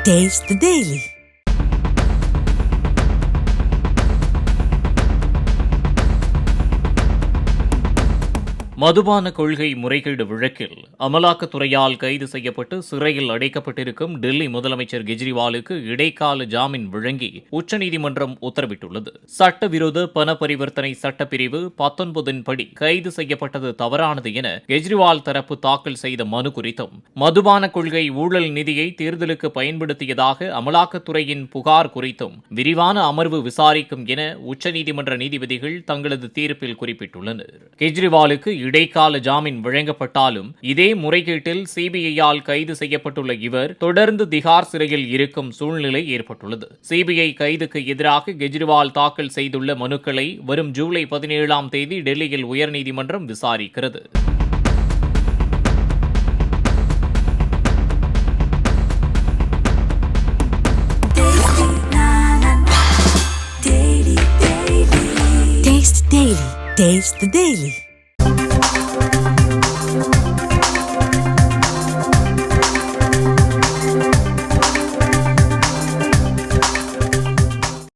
Taste the Daily. மதுபான கொள்கை முறைகேடு வழக்கில் அமலாக்கத்துறையால் கைது செய்யப்பட்டு சிறையில் அடைக்கப்பட்டிருக்கும் டெல்லி முதலமைச்சர் கெஜ்ரிவாலுக்கு இடைக்கால ஜாமீன் வழங்கி உச்சநீதிமன்றம் உத்தரவிட்டுள்ளது. சட்டவிரோத பண பரிவர்த்தனை சட்டப்பிரிவு 19 படி கைது செய்யப்பட்டது தவறானது என கெஜ்ரிவால் தரப்பு தாக்கல் செய்த மனு குறித்தும், மதுபான கொள்கை ஊழல் நிதியை தேர்தலுக்கு பயன்படுத்தியதாக அமலாக்கத்துறையின் புகார் குறித்தும் விரிவான அமர்வு விசாரிக்கும் என உச்சநீதிமன்ற நீதிபதிகள் தங்களது தீர்ப்பில் குறிப்பிட்டுள்ளனர். கெஜ்ரிவாலுக்கு இடைக்கால ஜாமீன் வழங்கப்பட்டாலும் இதே முறைகேட்டில் சிபிஐயால் கைது செய்யப்பட்டுள்ள இவர் தொடர்ந்து திகார் சிறையில் இருக்கும் சூழ்நிலை ஏற்பட்டுள்ளது. சிபிஐ கைதுக்கு எதிராக கெஜ்ரிவால் தாக்கல் செய்துள்ள மனுக்களை வரும் ஜூலை 17ஆம் தேதி டெல்லியில் உயர்நீதிமன்றம் விசாரிக்கிறது. Taste the Daily.